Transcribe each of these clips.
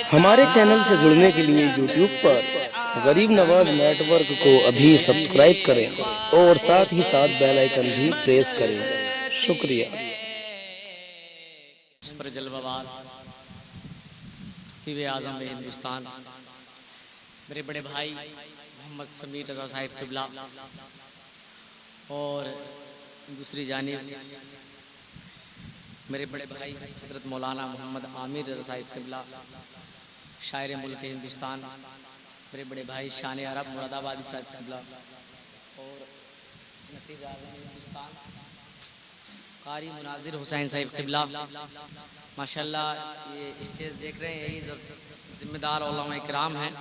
हमारे चैनल से जुड़ने के लिए यूट्यूब पर गरीब नवाज नेटवर्क को अभी सब्सक्राइब करें और साथ ही साथ बेल आइकन भी प्रेस करें। शुक्रिया। पर जलवाबाद खतीब आज़म हिंदुस्तान मेरे बड़े भाई मोहम्मद समीर रज़ा साहिब क़िबला और दूसरी जानिब मेरे बड़े भाई हज़रत मौलाना मोहम्मद आमिर रज़ा साहिब क़िबला शायर मुल्क हिंदुस्तान, मेरे बड़े भाई शान अरब मुरादाबादी साहिब क़िबला और नतीब आज़म हिंदुस्तान कारी मुनाजिर हुसैन साहिब क़िबला। माशाल्लाह ये स्टेज देख रहे हैं, यही ज़िम्मेदार उलमा इकराम हैं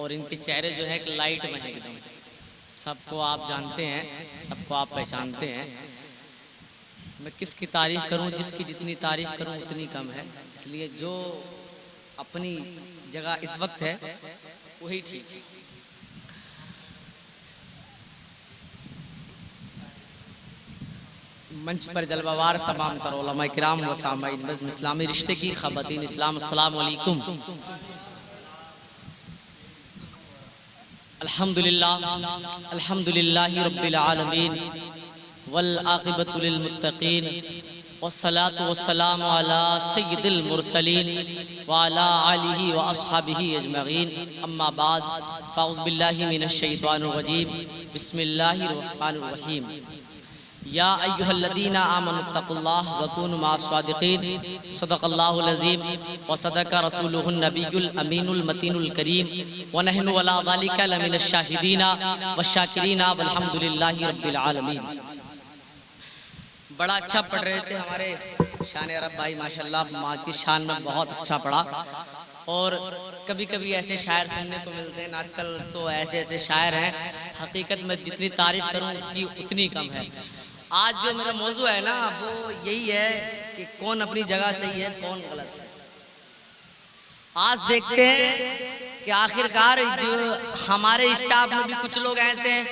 और इनके चेहरे जो है एक लाइट में है एकदम। सबको आप जानते हैं, सबको आप पहचानते हैं। मैं किसकी तारीफ़ करूं, जिसकी जितनी तारीफ़ करूं उतनी कम है, इसलिए जो अपनी जगह इस वक्त है वही ठीक है। मंच पर जलवावार तमाम तर उलमा इकराम व सामाईन बज़्म इस्लामी रिश्ते की ख़वातीन इस्लाम, अस्सलामु अलैकुम। अल्हम्दुलिल्लाहि रब्बिल आलमीन वल आक़िबतु लिल मुत्तक़ीन वस्सलातु वस्सलामु अला सय्यिदिल मुरसलीन व अला आलिहि व अस्हाबिहि अजमईन। अम्मा बाद फ़अऊज़ु बिल्लाहि मिनश शैतानिर रजीम। बिस्मिल्लाहिर रहमानिर रहीम। या अय्युहल्लज़ीना आमनुत्तक़ुल्लाह व कूनू मअस-सादिक़ीन। सदक़ल्लाहुल अज़ीम व सदक़ रसूलुहुन नबियुल अमीनुल मतीनुल करीम व नहनु अला ज़ालिका लमिनश शाहिदीना व शाकिरीना वल्हम्दुलिल्लाहि रब्बिल आलमीन। बड़ा अच्छा पढ़ रहे थे हमारे शान अरब भाई, माशाल्लाह माँ की शान में बहुत अच्छा पढ़ा। और कभी कभी ऐसे शायर सुनने को मिलते हैं, आजकल तो ऐसे ऐसे शायर हैं, हकीकत में जितनी तारीफ करूं उनकी उतनी कम है। आज जो मेरा मौजू है ना वो यही है कि कौन अपनी जगह सही है, कौन गलत है। आज देखते हैं कि आखिरकार जो हमारे स्टाफ में भी कुछ लोग ऐसे हैं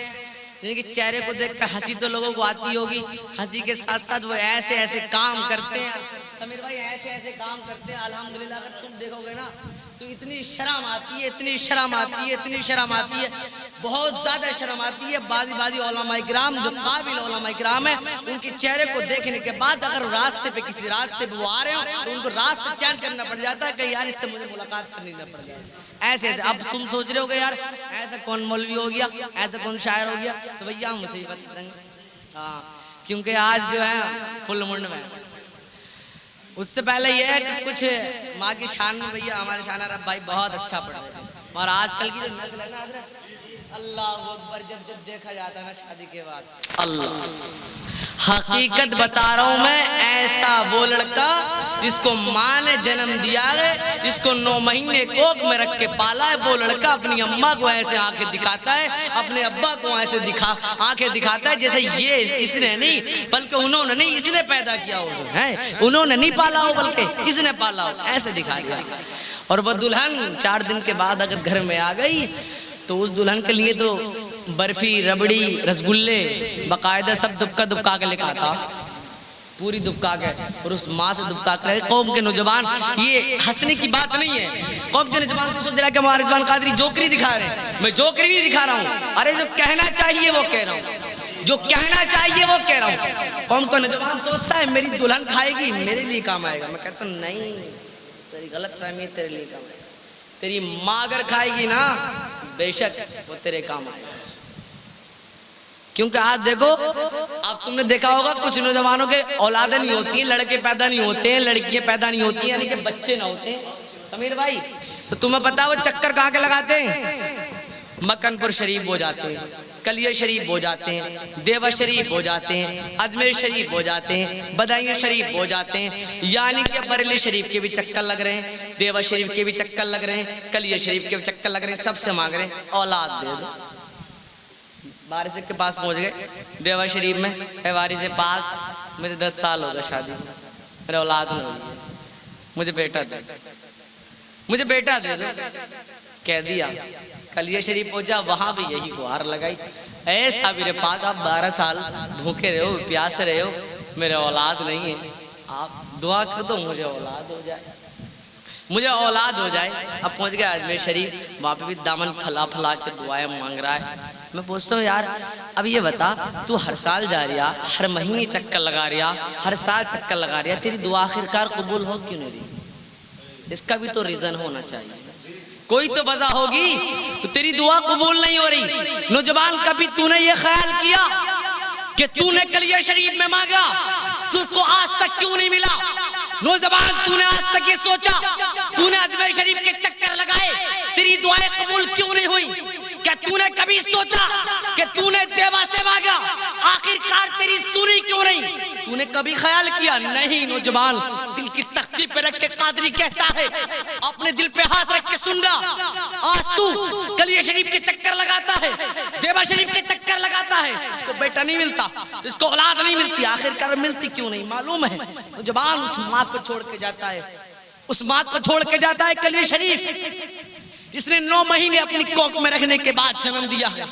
जिनके चेहरे को देखकर हंसी तो लोगों को आती होगी, हंसी के साथ साथ वो ऐसे ऐसे काम करते हैं। समीर भाई ऐसे ऐसे काम करते हैं, अल्हम्दुलिल्लाह अगर तुम देखोगे ना तो इतनी शर्म आती है, इतनी शर्म आती है, इतनी शर्म आती है, बहुत ज़्यादा शर्म आती है। बाजी उलमा इकराम जो काबिल उलमा इकराम है, उनके चेहरे को देखने के बाद अगर रास्ते पे किसी रास्ते पे वो आ रहे हो तो उनको रास्ता चेंज करना पड़ जाता है कि यार इससे मुझे मुलाकात करनी ना पड़ जाए। ऐसे ऐसे अब तुम सोच रहे हो यार ऐसा कौन मौलवी हो गया, ऐसा कौन शायर हो गया, तो भैया हम मुसीबत करेंगे। हाँ, क्योंकि आज जो है फुल मुंड में। उससे पहले ये है कि कुछ माँ की शान में भैया हमारे शान अरब भाई बहुत अच्छा पढ़ रहे हैं। और आजकल की जो नस्ल है ना अल्लाह अकबर, जब जब देखा जाता है ना शादी के बाद, अल्लाह हकीकत बता रहा हूँ मैं, ऐसा वो लड़का जिसको माँ ने जन्म दिया है, जिसको 9 महीने कोख में रख के पाला है, वो लड़का अपनी अम्मा को ऐसे आंखें दिखाता है, अपने अब्बा को ऐसे आंखें दिखाता है जैसे ये इसने नहीं बल्कि उन्होंने नहीं, इसने पैदा किया हो है, उन्होंने नहीं पाला हो बल्कि इसने पाला हो, ऐसे दिखा दिया। और वह दुल्हन 4 दिन के बाद अगर घर में आ गई तो उस दुल्हन के लिए तो बर्फी, रबड़ी, रसगुल्ले बाकायदा सब दुबका दुबका के लेकर आता, पूरी दुबका के, और उस माँ से दुबका के। कौम के नौजवान, ये हंसने की बात नहीं है, कौम के नौजवान को सोच रहा है कि हमारे रिजवान कादरी जोकरी दिखा रहे हैं। मैं जोकरी नहीं दिखा रहा हूँ, अरे जो कहना चाहिए वो कह रहा हूँ, जो कहना चाहिए वो कह रहा हूँ। कौम का नौजवान सोचता है मेरी दुल्हन खाएगी मेरे लिए काम आएगा। मैं कहता हूँ नहीं, तेरी गलत फहमी, तेरे लिए काम आएगा। तेरी माँ अगर खाएगी ना बेशक वो तेरे काम आएगा। क्योंकि आज देखो, अब तुमने देखा होगा कुछ नौजवानों के औलादें नहीं होती हैं, लड़के पैदा नहीं होते हैं, लड़कियां पैदा नहीं होती हैं, यानी कि बच्चे ना होते हैं। समीर भाई तो तुम्हें पता है वो चक्कर कहाँ के लगाते हैं? मक्कनपुर शरीफ हो जाते हैं, कलिया शरीफ हो जाते हैं, देवा शरीफ हो जाते हैं, अजमेर शरीफ हो जाते हैं, बदायूं शरीफ हो जाते हैं, यानी कि बरेली शरीफ के भी चक्कर लग रहे हैं, देवा शरीफ के भी चक्कर लग रहे हैं, कलिया शरीफ के भी चक्कर लग रहे हैं। सबसे मांग रहे हैं औलाद दे दो। वारिस के पास पहुंच गए देवा शरीफ में, वारिस पाक मुझे 10 साल हो गए शादी, मेरे औलाद नहीं हुई, मुझे बेटा दे, मुझे बेटा दे दो। कह दिया कलिया शरीफ पहुंचा, वहां भी यही गुहार लगाई, ऐ साबिर पाक आप 12 साल भूखे रहे हो, प्यास रहे हो, मेरे औलाद नहीं है, आप दुआ कर दो मुझे औलाद हो जाए। मुझे औलाद हो जाए। अब पहुंच गया अजमेर शरीफ, वहाँ पे भी दामन फला फला के दुआएं मांग रहा है। मैं पूछता हूँ यार अब ये बता, तू हर साल जा रिया, हर महीने चक्कर लगा रिया, हर साल चक्कर लगा रिया, तेरी दुआ आखिरकार कबूल हो क्यों नहीं रही? इसका भी तो रीजन होना चाहिए, कोई तो वजह होगी तो तेरी दुआ कबूल नहीं हो रही। नौजवान, कभी तूने ये ख्याल किया कि तूने कलिया शरीफ में मांगा, तुझको आज तक क्यों नहीं मिला? नौजवान, तूने आज तक ये सोचा, तूने अजमेर शरीफ के चक्कर लगाए, तेरी दुआएं कबूल क्यों नहीं हुई? क्या तूने कभी सोचा कि तूने देवा से मांगा, आखिरकार तेरी सुनी क्यों नहीं? तूने कभी ख्याल किया? नहीं। नौजवान, दिल की तख्ती पे रख के कादरी कहता है, अपने दिल पे हाथ रख के सुन रहा। आज तू कलिया शरीफ के चक्कर लगाता है, देवा शरीफ के चक्कर लगाता है, इसको बेटा नहीं मिलता, इसको औलाद नहीं मिलती, आखिरकार मिलती क्यों नहीं? मालूम है नौजवान, उस माँ को छोड़ के जाता है, उस माँ को छोड़ के जाता है कलिया शरीफ, जिसने 9 महीने अपनी कोख में रखने के बाद जन्म दिया है,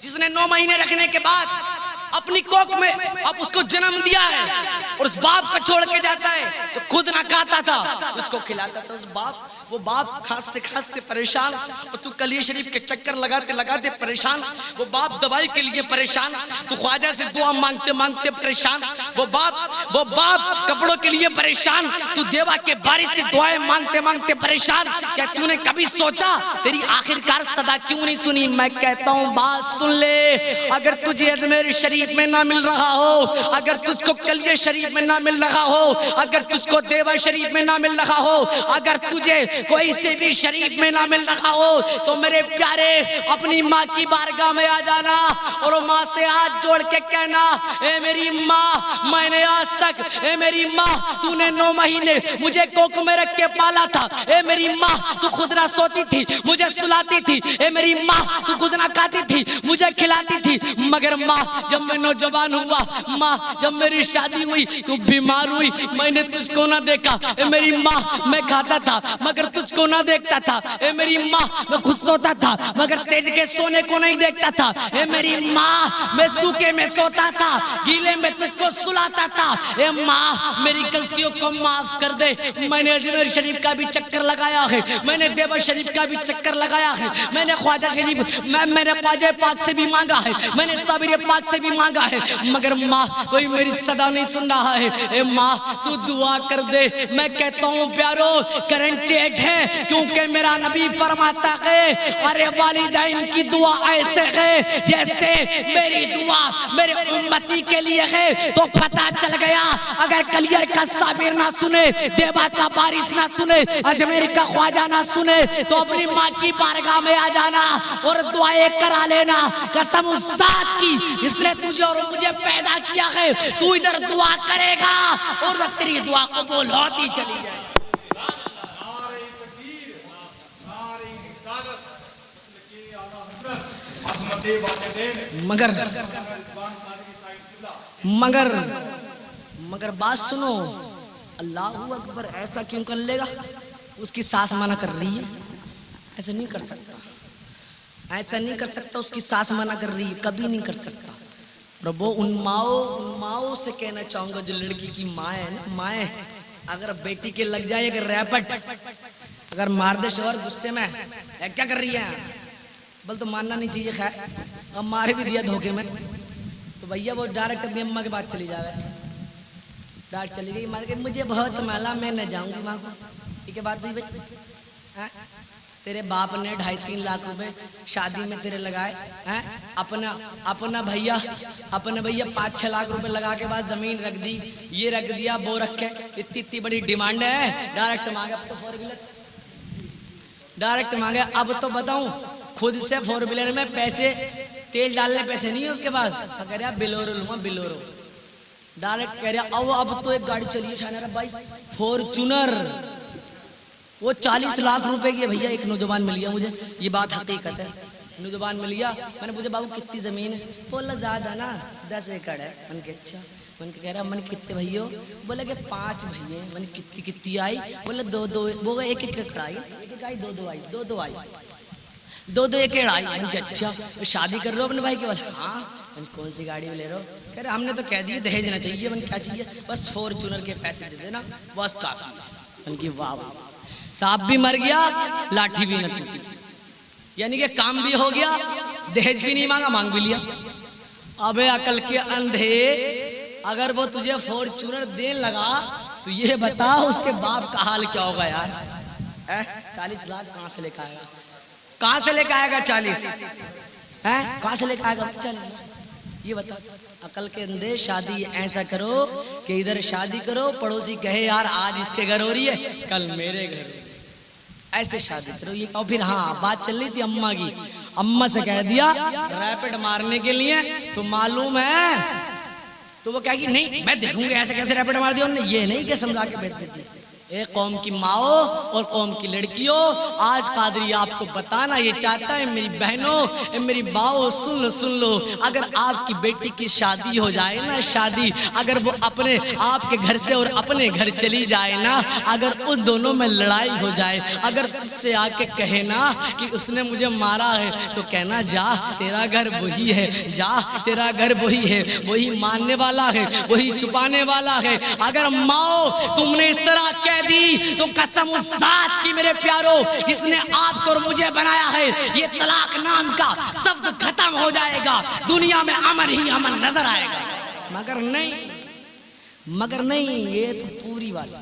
जिसने 9 महीने रखने के बाद अपनी कोख में अब उसको जन्म दिया है, और उस बाप को छोड़ के जाता है तो खुद ना खाता था, उसको खिलाता था उस बाप। वो बाप खांसते खांसते परेशान, और तू कलिया शरीफ के चक्कर लगाते लगाते परेशान। वो बाप दवाई के लिए परेशान, तू ख्वाजा से दुआ मांगते मांगते परेशान। वो बाप कपड़ों के लिए परेशान, तू देवा के बारिश से दुआएं मांगते मांगते परेशान। क्या तूने कभी सोचा तेरी आखिरकार सदा क्यों नहीं सुनी? मैं कहता हूँ बात सुन ले, अगर तुझे अजमेर शरीफ में ना मिल रहा हो, अगर तुझको कलिया शरीफ में ना मिल रहा हो, अगर तुझको देवा शरीफ में ना मिल रहा हो, अगर तुझे कोई से भी शरीफ में ना मिल रहा हो, तो मेरे प्यारे अपनी माँ की बारगाह में आ जाना और माँ से हाथ जोड़ के कहना, ए मेरी माँ, मैंने आज तक, ए मेरी माँ, तूने 9 महीने मुझे कोख में रख के पाला था, ए मेरी माँ, तू खुद ना सोती थी, मुझे सुलाती थी, ए मेरी माँ, तू खुद ना खाती थी, मुझे खिलाती थी, मगर माँ जब मैं नौजवान हुआ, माँ जब मेरी शादी हुई, तू बीमार हुई, मैंने तुझको ना देखा, ए मेरी माँ, मैं खाता था मगर तुझको ना देखता था, ए मेरी माँ, मैं खुद सोता था मगर तेज के सोने को नहीं देखता था, ए मेरी माँ, मैं सूखे में सोता था, गीले में तुझको सुलाता था, ए माँ, मेरी गलतियों को माफ कर दे। मैंने अजमेर शरीफ का भी चक्कर लगाया है, मैंने देवा शरीफ का भी चक्कर लगाया है, मैंने ख्वाजा शरीफ, मैंने ख्वाजा पाक से भी मांगा है, मैंने साबिर पाक से भी मांगा है, मगर माँ कोई मेरी सदा नहीं सुन रहा है। ए माँ, तू दुआ कर दे। मैं कहता हूँ प्यारो, करंटेड है, क्योंकि मेरा नबी फरमाता है, अरे वालिदैन की दुआ ऐसे है जैसे मेरी दुआ मेरे उम्मती के लिए है। तो पता चल गया, अगर कलियर का साबिर ना सुने, देवा का बारिश ना सुने, अजमेर का ख्वाजा ना सुने, तो अपनी माँ की बारगाह में आ जाना और दुआएं करा लेना। कसम उस जात की इसने तुझे और मुझे पैदा किया है, तू इधर दुआ करेगा और तेरी दुआ कबूल होती चली जाए। मगर मगर मगर बात सुनो, अल्लाहू अकबर ऐसा क्यों कर लेगा? उसकी सास मना कर रही है, ऐसा नहीं कर सकता, ऐसा नहीं कर सकता, उसकी सास मना कर रही है, कभी नहीं कर सकता। प्रभु उन माओ से कहना चाहूंगा जो लड़की की माँ है ना, माँ है, अगर बेटी के लग जाए अगर रैपट, अगर मार दे शोहर गुस्से में, क्या कर रही है, बल तो मानना नहीं चाहिए, खैर अब मार भी दिया धोखे में, तो भैया वो डायरेक्ट अपनी अम्मा के पास चली जावे, डायरेक्ट चली गई, मार के मुझे बहुत माला, मैं न जाऊंगी माँ को। ठीक है बात हुई भाई, तेरे बाप ने 2.5-3 लाख रुपए शादी में तेरे लगाए हैं, अपना भैया 5-6 लाख रुपए लगा के बाद जमीन रख दी, ये रख दिया, वो रखे, इतनी बड़ी डिमांड है, डायरेक्ट मांगे। अब तो 4 व्हीलर डायरेक्ट मांगे। अब तो बताऊं, खुद से 4 व्हीलर में पैसे, तेल डालने पैसे नहीं है उसके पास, तो कह रहा बिलोरो लूंगा, बिलोरो डायरेक्ट कह रहा। अब तो एक गाड़ी चली है शानर भाई, फॉर्च्यूनर, वो 40 लाख रुपए की है भैया। एक नौजवान मिल गया मुझे, ये बात हकीकत है, नौजवान मिल गया, मैंने पूछा बाबू कितनी जमीन है? बोला ज्यादा ना 10 एकड़ है। मैंने कहा अच्छा, मैंने कह रहा मैंने कितने भैया? बोला कि 5 भैया। मैंने कितनी आई? बोला 2-2, वो 1-1 एकड़ आई, 1-1 आई, 2-2 आई, 2-2 आई, 2-2 एकड़ आई। मैंने कहा अच्छा, शादी कर रहे हो अपने भाई के? बोला हाँ। मैंने कौन सी गाड़ी में ले रहे हो? कह रहे हमने तो कह दिया दहेज ना चाहिए। मैंने क्या चाहिए? बस फॉर्च्यूनर के पैसे दे देना, बस काफी। मैंने कहा वाह। सांप भी मर गया, लाठी भी न टूटी, यानी कि काम भी हो गया, दहेज भी नहीं मांगा, मांग भी लिया। अबे अकल के अंधे, अगर वो तुझे फॉर्च्यूनर देने लगा तो ये बता उसके बाप का हाल क्या होगा यार। 40 लाख कहाँ से लेकर आएगा, कहाँ से लेकर आएगा 40 है, कहाँ से लेकर आएगा 40 लाख, ये बता। अकल के अंधे, शादी ऐसा करो कि इधर शादी करो, पड़ोसी कहे यार आज इसके घर हो रही है, कल मेरे घर, ऐसे शादी करो। ये कहो फिर हाँ, बात चल रही थी अम्मा की, अम्मा से कह दिया रैपिड मारने के लिए, तो मालूम है, तो वो कहेगी नहीं मैं देखूंगी ऐसे कैसे रैपिड मार दिया उन्होंने, ये नहीं कि समझा के भेज देती। एक कौम की माओ और कौम की लड़कियों, आज पादरी आपको बताना ये चाहता है, मेरी बहनों, मेरी बाओ, सुन लो, अगर आपकी बेटी की शादी हो जाए ना, शादी, अगर वो अपने आपके घर से और अपने घर चली जाए ना, अगर उन दोनों में लड़ाई हो जाए, अगर तुझसे आके कहे ना कि उसने मुझे मारा है, तो कहना जा तेरा घर वही है, जा तेरा घर वही है, वही मानने वाला है, वही छुपाने वाला है। अगर माओ तुमने इस तरह कह दी तो कसम उस जात की मेरे प्यारो, इसने आपको और मुझे बनाया है, ये तलाक नाम का शब्द खत्म हो जाएगा, दुनिया में अमन ही अमन नजर आएगा। मगर नहीं, ये तो पूरी वाली